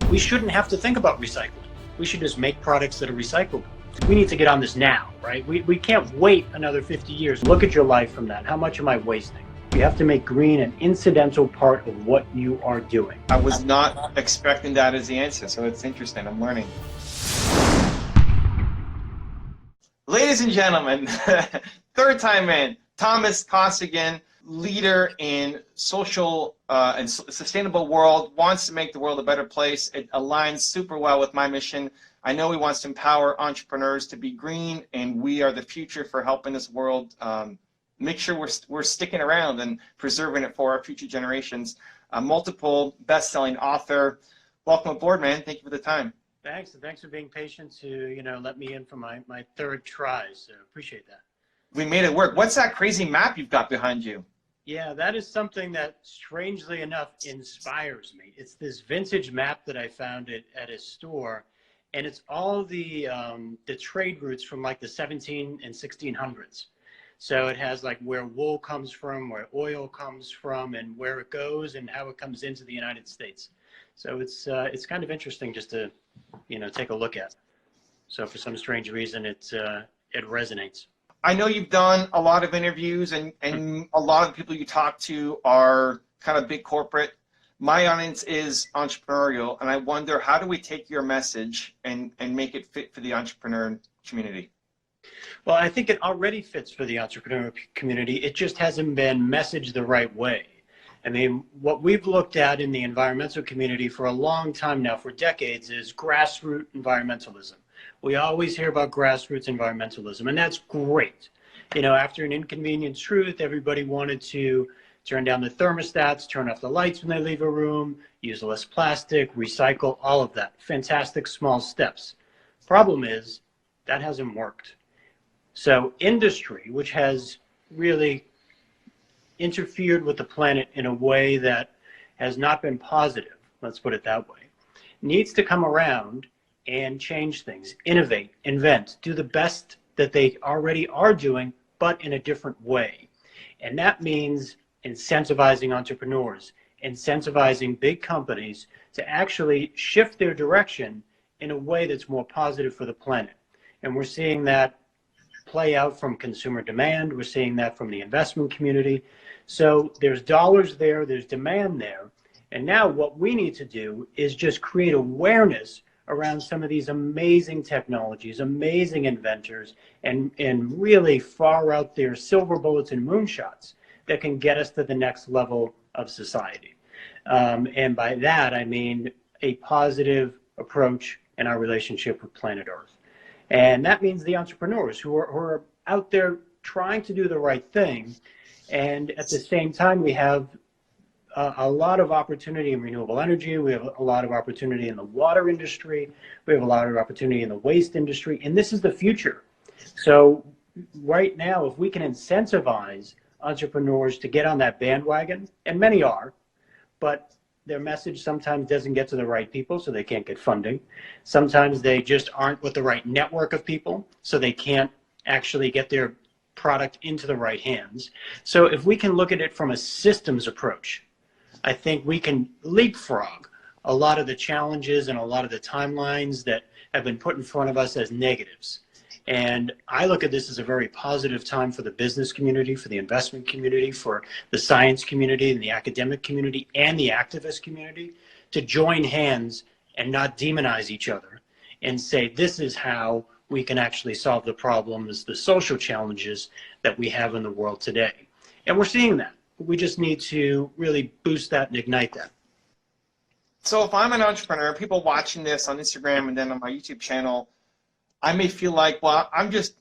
We shouldn't have to think about recycling. We should just make products that are recyclable. We need to get on this now, right? We can't wait another 50 years. Look at your life from that. How much am I wasting? You have to make green an incidental part of what you are doing. I was not expecting that as the answer, so it's interesting. I'm learning. Ladies and gentlemen, third time in, Thomas Kostigen, leader in social and sustainable world, wants to make the world a better place. It aligns super well with my mission. I know he wants to empower entrepreneurs to be green, and we are the future for helping this world make sure we're sticking around and preserving it for our future generations. A multiple best-selling author. Welcome aboard, man. Thank you for the time. Thanks, and thanks for being patient to let me in for my third try. So appreciate that. We made it work. What's that crazy map you've got behind you? Yeah, that is something that, strangely enough, inspires me. It's this vintage map that I found at a store, and it's all the trade routes from like the 17 and 1600s. So it has like where wool comes from, where oil comes from, and where it goes, and how it comes into the United States. So it's kind of interesting just to take a look at. So for some strange reason, it resonates. I know you've done a lot of interviews, and a lot of the people you talk to are kind of big corporate. My audience is entrepreneurial, and I wonder, how do we take your message and make it fit for the entrepreneur community? Well, I think it already fits for the entrepreneur community. It just hasn't been messaged the right way. I mean, what we've looked at in the environmental community for a long time now, for decades, is grassroots environmentalism. We always hear about grassroots environmentalism, and that's great. After an inconvenient truth, everybody wanted to turn down the thermostats, turn off the lights when they leave a room, use less plastic, recycle, all of that. Fantastic small steps. Problem is, that hasn't worked. So industry, which has really interfered with the planet in a way that has not been positive, let's put it that way, needs to come around and change things, innovate, invent, do the best that they already are doing, but in a different way. And that means incentivizing entrepreneurs, incentivizing big companies to actually shift their direction in a way that's more positive for the planet. And we're seeing that play out from consumer demand. We're seeing that from the investment community. So there's dollars there, there's demand there. And now what we need to do is just create awareness around some of these amazing technologies, amazing inventors, and really far out there silver bullets and moonshots that can get us to the next level of society. And by that, I mean a positive approach in our relationship with planet Earth. And that means the entrepreneurs who are out there trying to do the right thing. And at the same time, we have a lot of opportunity in renewable energy. We have a lot of opportunity in the water industry. We have a lot of opportunity in the waste industry. And this is the future. So right now, if we can incentivize entrepreneurs to get on that bandwagon, and many are, but their message sometimes doesn't get to the right people, so they can't get funding. Sometimes they just aren't with the right network of people, so they can't actually get their product into the right hands. So if we can look at it from a systems approach, I think we can leapfrog a lot of the challenges and a lot of the timelines that have been put in front of us as negatives. And I look at this as a very positive time for the business community, for the investment community, for the science community and the academic community and the activist community to join hands and not demonize each other and say, this is how we can actually solve the problems, the social challenges that we have in the world today. And we're seeing that. We just need to really boost that and ignite that. So if I'm an entrepreneur, people watching this on Instagram and then on my YouTube channel, I may feel like, well, I'm just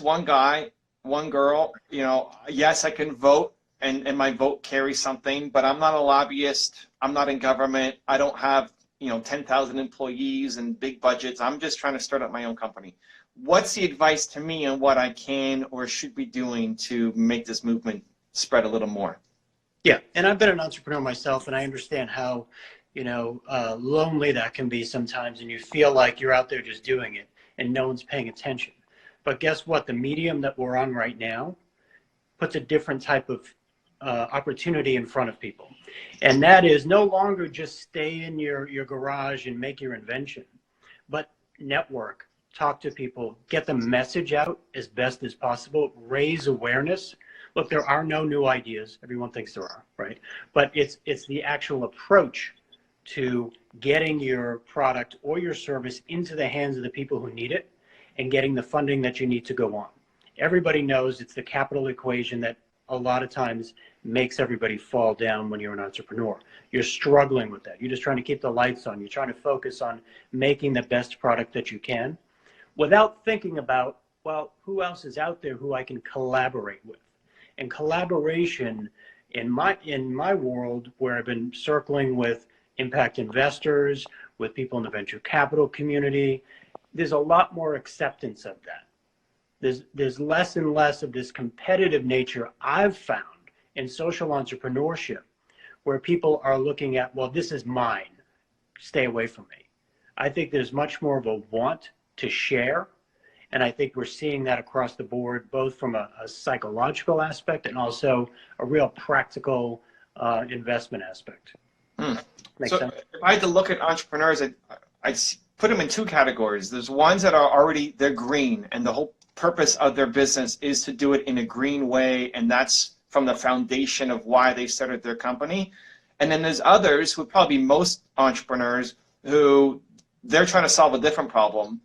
one guy, one girl. Yes, I can vote, and my vote carries something, but I'm not a lobbyist. I'm not in government. I don't have 10,000 employees and big budgets. I'm just trying to start up my own company. What's the advice to me on what I can or should be doing to make this movement spread a little more? Yeah, and I've been an entrepreneur myself, and I understand how lonely that can be sometimes, and you feel like you're out there just doing it and no one's paying attention. But guess what? The medium that we're on right now puts a different type of opportunity in front of people. And that is no longer just stay in your garage and make your invention, but network, talk to people, get the message out as best as possible, raise awareness. Look, there are no new ideas. Everyone thinks there are, right? But it's the actual approach to getting your product or your service into the hands of the people who need it and getting the funding that you need to go on. Everybody knows it's the capital equation that a lot of times makes everybody fall down when you're an entrepreneur. You're struggling with that. You're just trying to keep the lights on. You're trying to focus on making the best product that you can without thinking about, well, who else is out there who I can collaborate with? And collaboration in my world, where I've been circling with impact investors, with people in the venture capital community, there's a lot more acceptance of that. There's less and less of this competitive nature I've found in social entrepreneurship, where people are looking at, well, this is mine, stay away from me. I think there's much more of a want to share. And I think we're seeing that across the board, both from a psychological aspect and also a real practical investment aspect. Makes sense? If I had to look at entrepreneurs, I'd put them in two categories. There's ones that are already, they're green, and the whole purpose of their business is to do it in a green way, and that's from the foundation of why they started their company. And then there's others, who would probably be most entrepreneurs, who they're trying to solve a different problem.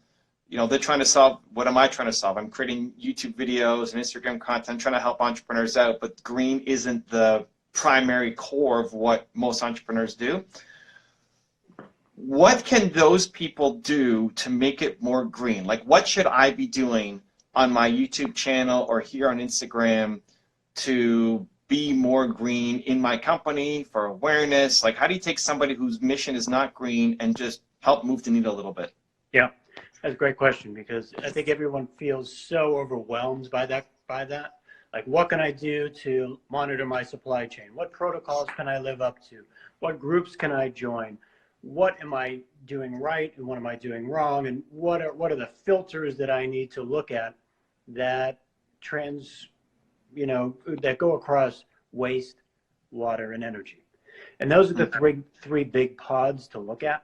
You know, they're trying to solve, what am I trying to solve? I'm creating YouTube videos and Instagram content, trying to help entrepreneurs out, but green isn't the primary core of what most entrepreneurs do. What can those people do to make it more green? Like, what should I be doing on my YouTube channel or here on Instagram to be more green in my company for awareness? Like, how do you take somebody whose mission is not green and just help move the needle a little bit? Yeah, that's a great question, because I think everyone feels so overwhelmed by that. Like, what can I do to monitor my supply chain? What protocols can I live up to? What groups can I join? What am I doing right and what am I doing wrong? And what are the filters that I need to look at that that go across waste, water, and energy? And those are the three big pods to look at.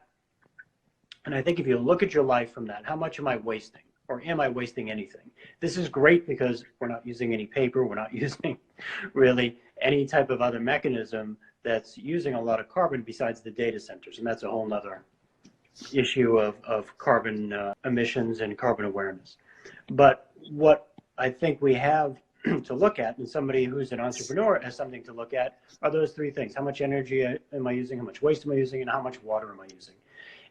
And I think if you look at your life from that, how much am I wasting? Or am I wasting anything? This is great because we're not using any paper. We're not using really any type of other mechanism that's using a lot of carbon besides the data centers. And that's a whole nother issue of carbon emissions and carbon awareness. But what I think we have to look at, and somebody who's an entrepreneur has something to look at, are those three things. How much energy am I using? How much waste am I using? And how much water am I using?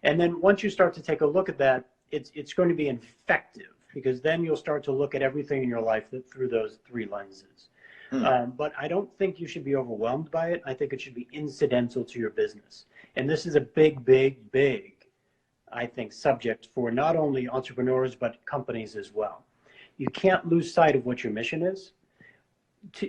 And then once you start to take a look at that, it's going to be effective, because then you'll start to look at everything in your life through those three lenses. But I don't think you should be overwhelmed by it. I think it should be incidental to your business. And this is a big, big, big, I think, subject for not only entrepreneurs, but companies as well. You can't lose sight of what your mission is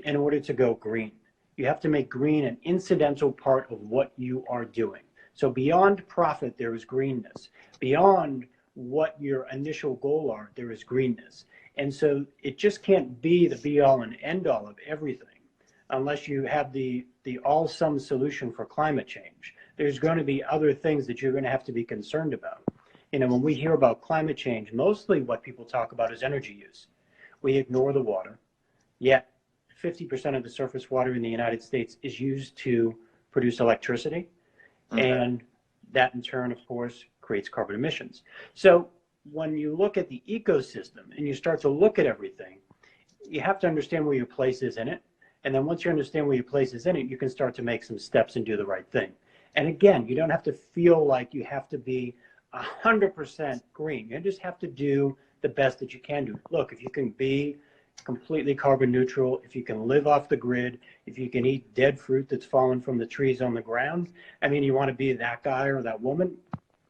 in order to go green. You have to make green an incidental part of what you are doing. So beyond profit, there is greenness. Beyond what your initial goal are, there is greenness. And so it just can't be the be all and end all of everything unless you have the all sum solution for climate change. There's going to be other things that you're going to have to be concerned about. You know, when we hear about climate change, mostly what people talk about is energy use. We ignore the water, yet 50% of the surface water in the United States is used to produce electricity. And that in turn, of course, creates carbon emissions. So when you look at the ecosystem and you start to look at everything, you have to understand where your place is in it. And then once you understand where your place is in it, you can start to make some steps and do the right thing. And again, you don't have to feel like you have to be 100% green. You just have to do the best that you can do. Look, if you can be completely carbon neutral, if you can live off the grid, if you can eat dead fruit that's fallen from the trees on the ground, I mean, you want to be that guy or that woman,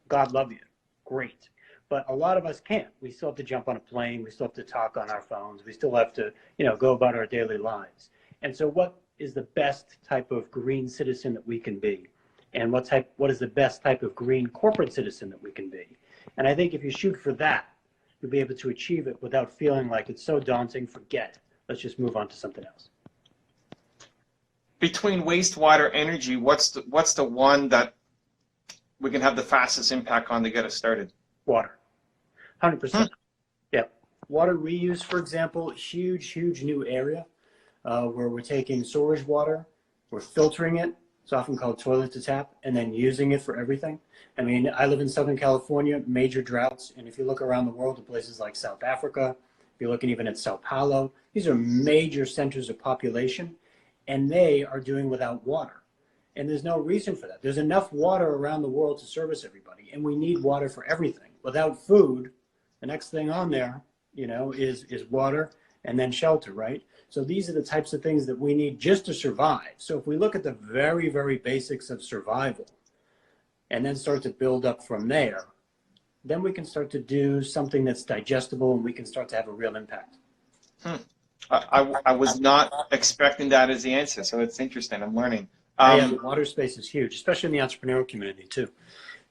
God love you, great. But a lot of us can't. We still have to jump on a plane, we still have to talk on our phones, we still have to, go about our daily lives. And so what is the best type of green citizen that we can be? And what is the best type of green corporate citizen that we can be? And I think if you shoot for that, you'll be able to achieve it without feeling like it's so daunting, forget it. Let's just move on to something else. between wastewater energy, what's the one that we can have the fastest impact on to get us started? Water, 100%. Yeah. Water reuse, for example, huge new area where we're taking storage water, we're filtering it. It's often called toilet to tap, and then using it for everything. I mean, I live in Southern California, major droughts, and if you look around the world to places like South Africa, if you're looking even at Sao Paulo, these are major centers of population, and they are doing without water. And there's no reason for that. There's enough water around the world to service everybody, and we need water for everything. Without food, the next thing on there, you know, is water and then shelter, right? So these are the types of things that we need just to survive. So if we look at the very basics of survival and then start to build up from there, then we can start to do something that's digestible and we can start to have a real impact. I was not expecting that as the answer, so it's interesting. I'm learning. Yeah, the water space is huge, especially in the entrepreneurial community too.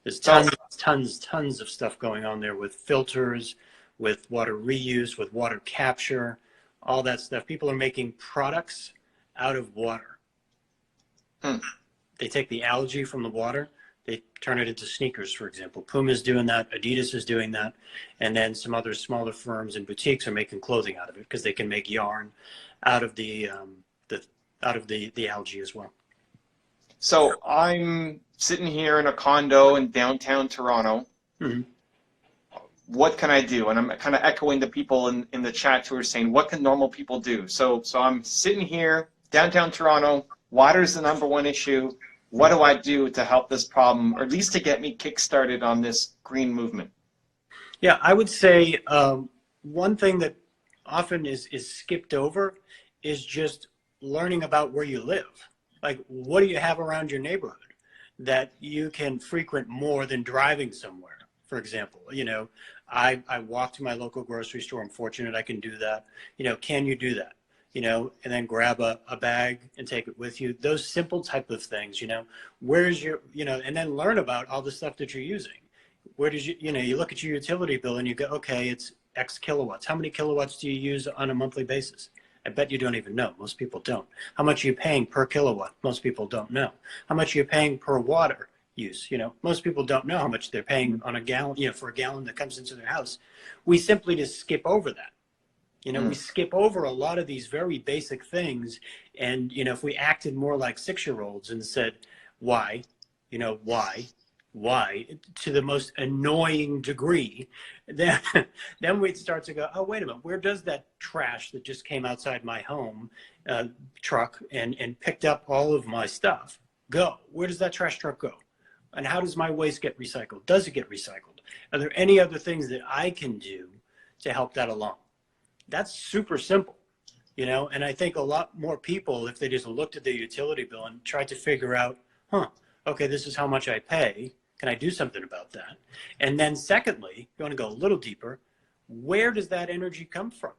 There's tons of stuff going on there with filters, with water reuse, with water capture, all that stuff. People are making products out of water. They take the algae from the water, they turn it into sneakers, for example. Puma's doing that, Adidas is doing that, and then some other smaller firms and boutiques are making clothing out of it because they can make yarn out of the algae as well. So I'm sitting here in a condo in downtown Toronto. What can I do? And I'm kind of echoing the people in the chat who are saying, what can normal people do? So I'm sitting here, downtown Toronto, water's the #1 issue. What do I do to help this problem, or at least to get me kick-started on this green movement? Yeah, I would say one thing that often is skipped over is just learning about where you live. Like, what do you have around your neighborhood that you can frequent more than driving somewhere? For example, you know, I walk to my local grocery store. I'm fortunate I can do that. You know, can you do that? You know, and then grab a bag and take it with you. Those simple type of things, you know, where's your, you know, and then learn about all the stuff that you're using. Where does you know, you look at your utility bill and you go, okay, it's X kilowatts. How many kilowatts do you use on a monthly basis? I bet you don't even know. Most people don't. How much are you paying per kilowatt? Most people don't know. How much are you paying per water use? You know, most people don't know how much they're paying on a gallon, you know, for a gallon that comes into their house. We simply just skip over that. You know, we skip over a lot of these very basic things. And, you know, if we acted more like 6-year-olds and said, why, you know, why, to the most annoying degree, then we'd start to go, oh, wait a minute, where does that trash that just came outside my home truck and picked up all of my stuff go? Where does that trash truck go? And how does my waste get recycled? Does it get recycled? Are there any other things that I can do to help that along? That's super simple, you know, and I think a lot more people, if they just looked at their utility bill and tried to figure out, okay, this is how much I pay. Can I do something about that? And then secondly, you want to go a little deeper, where does that energy come from?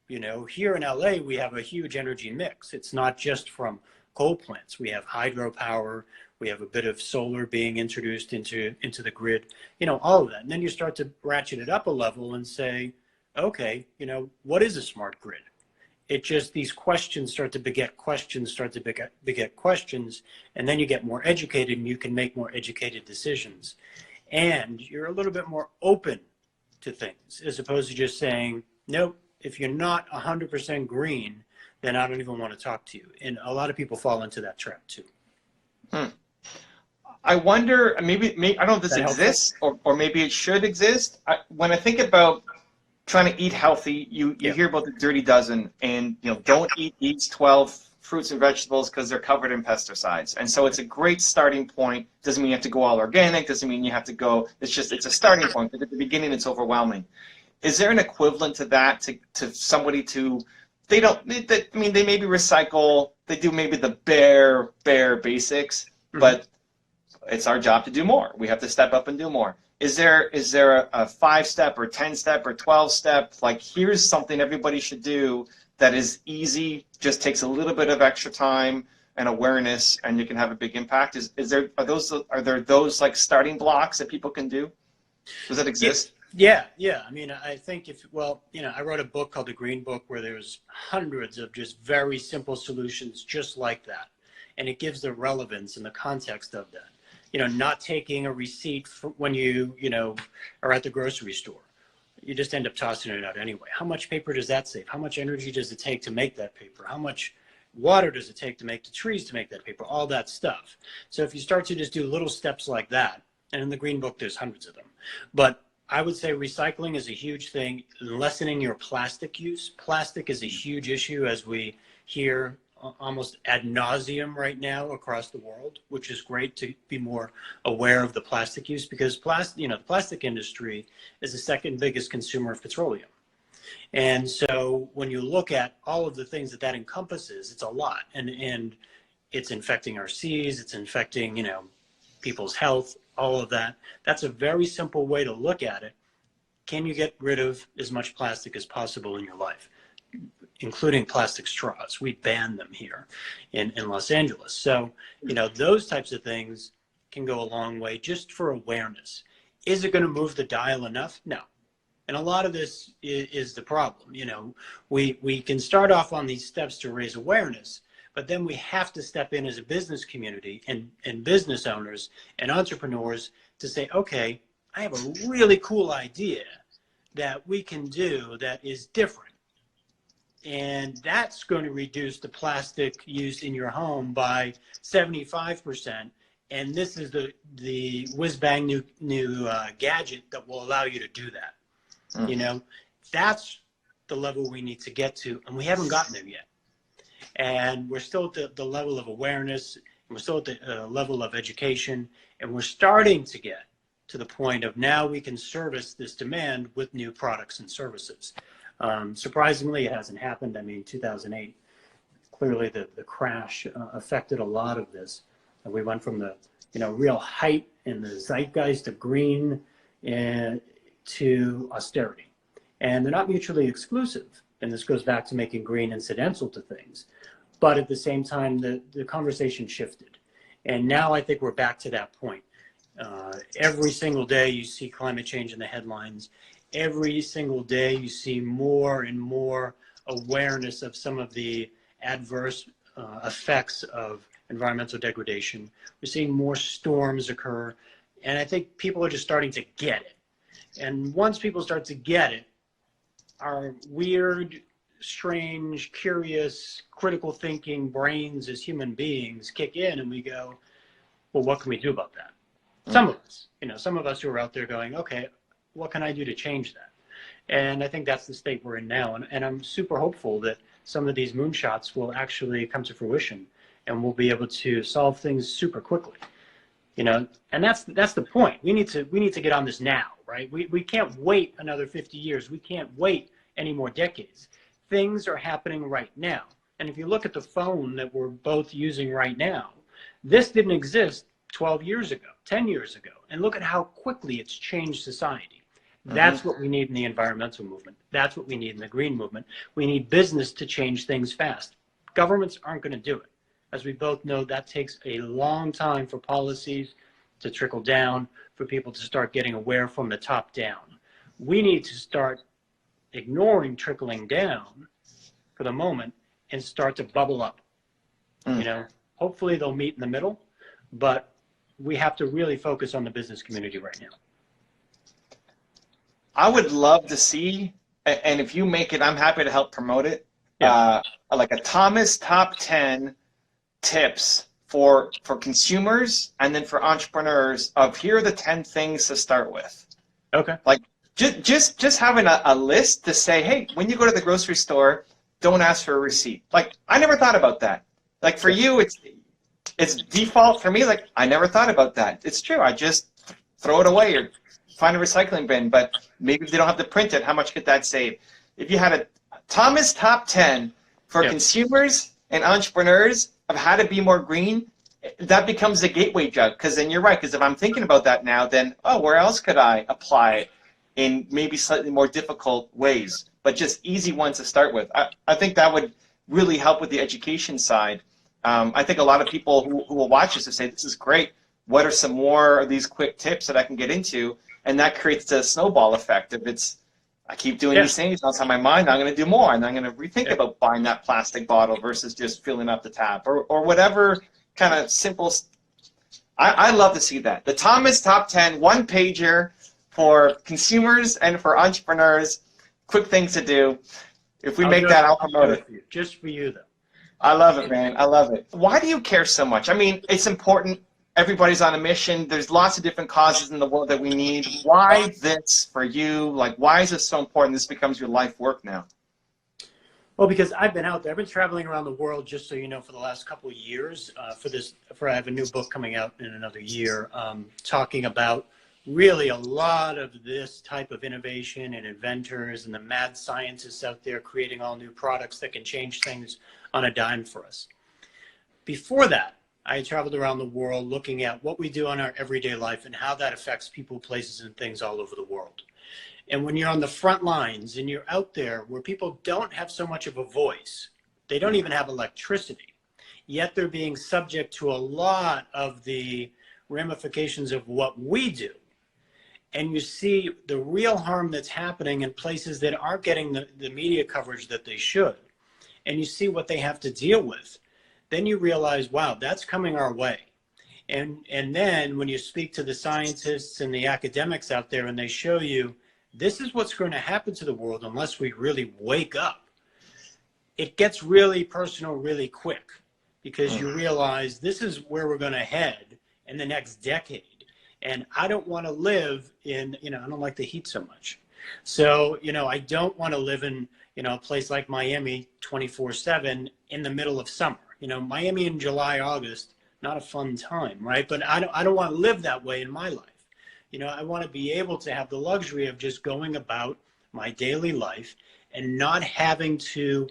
You know, here in LA, we have a huge energy mix. It's not just from coal plants. We have hydropower. We have a bit of solar being introduced into the grid, you know, all of that. And then you start to ratchet it up a level and say, okay, you know, what is a smart grid? It just, these questions start to beget questions, beget questions, and then you get more educated and you can make more educated decisions. And you're a little bit more open to things as opposed to just saying, nope, if you're not 100% green, then I don't even want to talk to you. And a lot of people fall into that trap too. I wonder, maybe I don't know if this exists or maybe it should exist. When I think about trying to eat healthy, you hear about the dirty dozen, and you know, don't eat these 12 fruits and vegetables because they're covered in pesticides. And so it's a great starting point. Doesn't mean you have to go all organic, doesn't mean you have to go, it's a starting point, but at the beginning it's overwhelming. Is there an equivalent to that, to somebody they maybe recycle, they do maybe the bare basics, but it's our job to do more. We have to step up and do more. Is there a 5-step or 10-step or 12-step, like here's something everybody should do that is easy, just takes a little bit of extra time and awareness, and you can have a big impact? Are there those like starting blocks that people can do? Does that exist? Yeah. I mean, I think you know, I wrote a book called The Green Book where there's hundreds of just very simple solutions just like that. and it gives the relevance and the context of that. Not taking a receipt when you are at the grocery store. You just end up tossing it out anyway. How much paper does that save? How much energy does it take to make that paper? How much water does it take to make the trees to make that paper? All that stuff. So if you start to just do little steps like that, and in the Green Book, there's hundreds of them. But I would say recycling is a huge thing. Lessening your plastic use. Plastic is a huge issue, as we hear almost ad nauseum right now across the world, which is great to be more aware of the plastic use, because the plastic industry is the second biggest consumer of petroleum. And so when you look at all of the things that encompasses, it's a lot, and it's infecting our seas, it's infecting, people's health, all of that. That's a very simple way to look at it. Can you get rid of as much plastic as possible in your life, including plastic straws? We ban them here in Los Angeles. So, those types of things can go a long way just for awareness. Is it going to move the dial enough? No. And a lot of this is the problem. We can start off on these steps to raise awareness, but then we have to step in as a business community and business owners and entrepreneurs to say, okay, I have a really cool idea that we can do that is different. And that's going to reduce the plastic use in your home by 75%. And this is the whiz-bang new gadget that will allow you to do that. That's the level we need to get to, and we haven't gotten there yet. And we're still at the level of awareness, and we're still at the level of education, and we're starting to get to the point of now we can service this demand with new products and services. Surprisingly, it hasn't happened. 2008, clearly the crash affected a lot of this. And we went from the real height in the zeitgeist of green to austerity. And they're not mutually exclusive. And this goes back to making green incidental to things. But at the same time, the conversation shifted. And now I think we're back to that point. Every single day you see climate change in the headlines. Every single day you see more and more awareness of some of the adverse effects of environmental degradation. We're seeing more storms occur. And I think people are just starting to get it. And once people start to get it, our weird, strange, curious, critical thinking brains as human beings kick in, and we go, well, what can we do about that? Some of us who are out there going, okay, what can I do to change that? And I think that's the state we're in now. And I'm super hopeful that some of these moonshots will actually come to fruition, and we'll be able to solve things super quickly. And that's the point. We need to get on this now, right? We can't wait another 50 years. We can't wait any more decades. Things are happening right now. And if you look at the phone that we're both using right now, this didn't exist 12 years ago, 10 years ago. And look at how quickly it's changed society. That's what we need in the environmental movement. That's what we need in the green movement. We need business to change things fast. Governments aren't going to do it. As we both know, that takes a long time for policies to trickle down, for people to start getting aware from the top down. We need to start ignoring trickling down for the moment and start to bubble up. Hopefully they'll meet in the middle, but we have to really focus on the business community right now. I would love to see, and if you make it, I'm happy to help promote it, like a Thomas top 10 tips for consumers and then for entrepreneurs of here are the 10 things to start with. Okay. Like just having a list to say, hey, when you go to the grocery store, don't ask for a receipt. Like, I never thought about that. Like, for you, it's default. For me, like, I never thought about that. It's true. I just throw it away or find a recycling bin. But maybe if they don't have to print it, how much could that save? If you had a Thomas top 10 for consumers and entrepreneurs of how to be more green, that becomes the gateway drug. Because then you're right. Because if I'm thinking about that now, then, oh, where else could I apply it in maybe slightly more difficult ways, but just easy ones to start with? I think that would really help with the education side. I think a lot of people who will watch this will say, this is great. What are some more of these quick tips that I can get into? And that creates a snowball effect. If it's, I keep doing these things, it's on my mind, I'm going to do more, and I'm going to rethink about buying that plastic bottle versus just filling up the tap, or whatever kind of simple. I love to see that. The Thomas Top 10 one-pager for consumers and for entrepreneurs. Quick things to do. If we make that, I'll promote it. Just for you, though. I love it, man. I love it. Why do you care so much? I mean, it's important. Everybody's on a mission. There's lots of different causes in the world that we need. Why this for you? Like, why is this so important? This becomes your life work now. Well, because I've been out there. I've been traveling around the world, just so you know, for the last couple of years. I have a new book coming out in another year, talking about really a lot of this type of innovation and inventors and the mad scientists out there creating all new products that can change things on a dime for us. Before that, I traveled around the world looking at what we do in our everyday life and how that affects people, places, and things all over the world. And when you're on the front lines and you're out there where people don't have so much of a voice, they don't even have electricity, yet they're being subject to a lot of the ramifications of what we do. And you see the real harm that's happening in places that aren't getting the media coverage that they should. And you see what they have to deal with. Then you realize, wow, that's coming our way. And then when you speak to the scientists and the academics out there and they show you, this is what's going to happen to the world unless we really wake up. It gets really personal really quick because you realize this is where we're going to head in the next decade. And I don't want to live in, I don't like the heat so much. So, I don't want to live in, a place like Miami 24/7 in the middle of summer. Miami in July, August, not a fun time, right? But I don't want to live that way in my life. I want to be able to have the luxury of just going about my daily life and not having to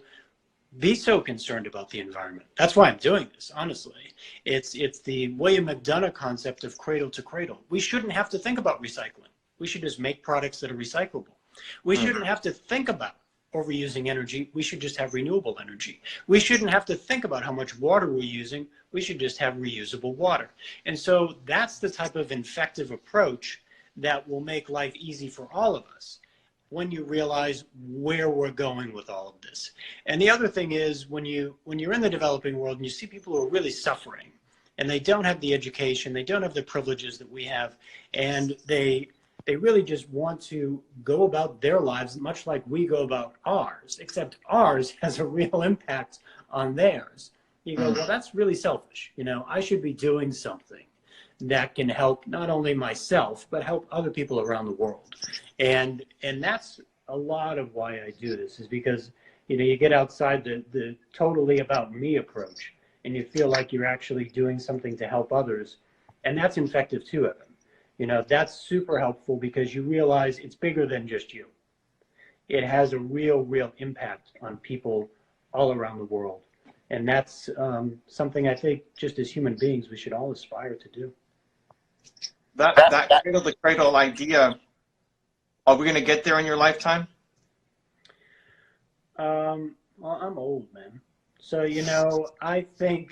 be so concerned about the environment. That's why I'm doing this, honestly. It's the William McDonough concept of cradle to cradle. We shouldn't have to think about recycling. We should just make products that are recyclable. We shouldn't have to think about overusing energy. We should just have renewable energy. We shouldn't have to think about how much water we're using. We should just have reusable water. And so that's the type of effective approach that will make life easy for all of us when you realize where we're going with all of this. And the other thing is when you're in the developing world and you see people who are really suffering and they don't have the education, they don't have the privileges that we have, and they really just want to go about their lives much like we go about ours, except ours has a real impact on theirs. You go, well, that's really selfish. I should be doing something that can help not only myself, but help other people around the world. And that's a lot of why I do this, is because, you get outside the totally about me approach and you feel like you're actually doing something to help others. And that's effective too, Evan. That's super helpful because you realize it's bigger than just you. It has a real impact on people all around the world. And that's something I think just as human beings, we should all aspire to do. That cradle to cradle idea, are we going to get there in your lifetime? Well, I'm old, man. So, I think,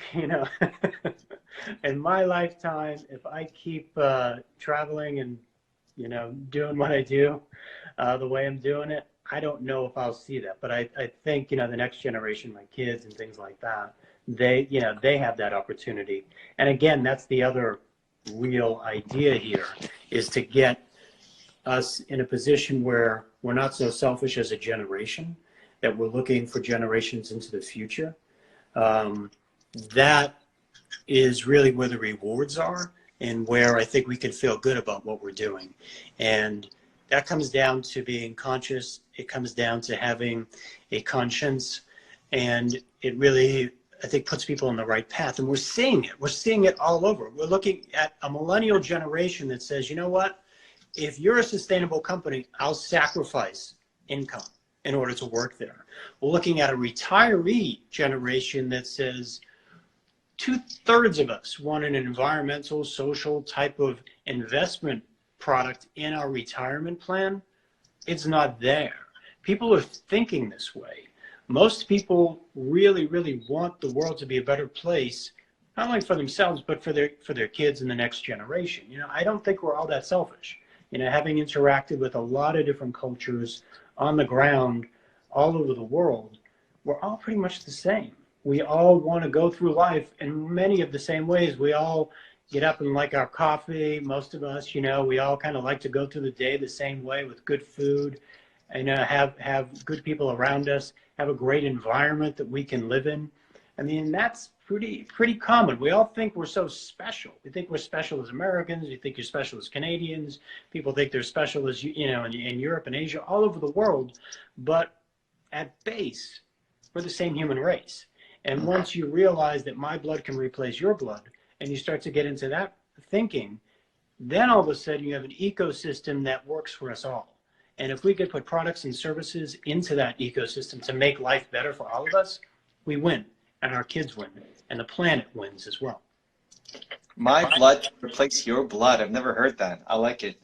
in my lifetime, if I keep traveling and, doing what I do the way I'm doing it, I don't know if I'll see that. But I think, the next generation, my kids and things like that, they have that opportunity. And again, that's the other real idea here, is to get us in a position where we're not so selfish as a generation, that we're looking for generations into the future. That is really where the rewards are and where I think we can feel good about what we're doing. And that comes down to being conscious. It comes down to having a conscience, and it really, I think, puts people on the right path. And we're seeing it. We're seeing it all over. We're looking at a millennial generation that says, you know what? If you're a sustainable company, I'll sacrifice income in order to work there. We're looking at a retiree generation that says 2/3 of us want an environmental, social type of investment product in our retirement plan. It's not there. People are thinking this way. Most people really want the world to be a better place, not only for themselves, but for their kids and the next generation. I don't think we're all that selfish. Having interacted with a lot of different cultures on the ground all over the world, we're all pretty much the same. we all want to go through life in many of the same ways. We all get up and like our coffee. Most of us, we all kind of like to go through the day the same way with good food, and have good people around us, have a great environment that we can live in. I mean, that's pretty common. We all think we're so special. We think we're special as Americans. You think you're special as Canadians. People think they're special as, in Europe and Asia, all over the world. But at base, we're the same human race. And once you realize that my blood can replace your blood, and you start to get into that thinking, then all of a sudden you have an ecosystem that works for us all. And if we could put products and services into that ecosystem to make life better for all of us, we win. And our kids win, and the planet wins as well. My blood replace your blood. I've never heard that. I like it.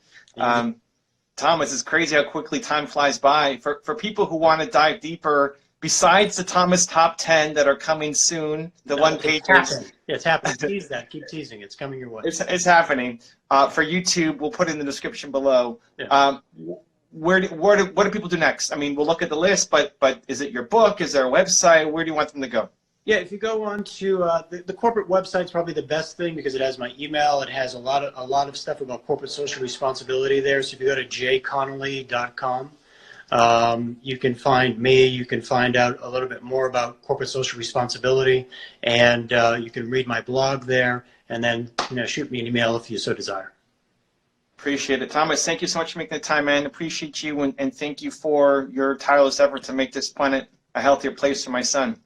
Thomas, it's crazy how quickly time flies by. For people who want to dive deeper, besides the Thomas top 10 that are coming soon, the one-pagers. It's happening. Tease that. Keep teasing. It's coming your way. It's happening. For YouTube, we'll put it in the description below. Yeah. What do people do next? I mean, we'll look at the list, but is it your book? Is there a website? Where do you want them to go? Yeah, if you go on to the corporate website's probably the best thing because it has my email. It has a lot of stuff about corporate social responsibility there. So if you go to jconnolly.com, you can find me. You can find out a little bit more about corporate social responsibility, and you can read my blog there. And then shoot me an email if you so desire. Appreciate it, Thomas. Thank you so much for making the time, man. Appreciate you, and thank you for your tireless effort to make this planet a healthier place for my son.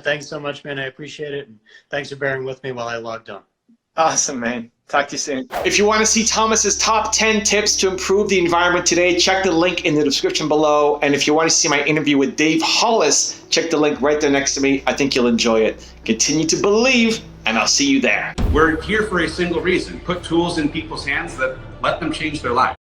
Thanks so much, man. I appreciate it. And thanks for bearing with me while I logged on. Awesome, man. Talk to you soon. If you want to see Thomas's top 10 tips to improve the environment today, check the link in the description below. And if you want to see my interview with Dave Hollis, check the link right there next to me. I think you'll enjoy it. Continue to believe, and I'll see you there. We're here for a single reason: put tools in people's hands that let them change their lives.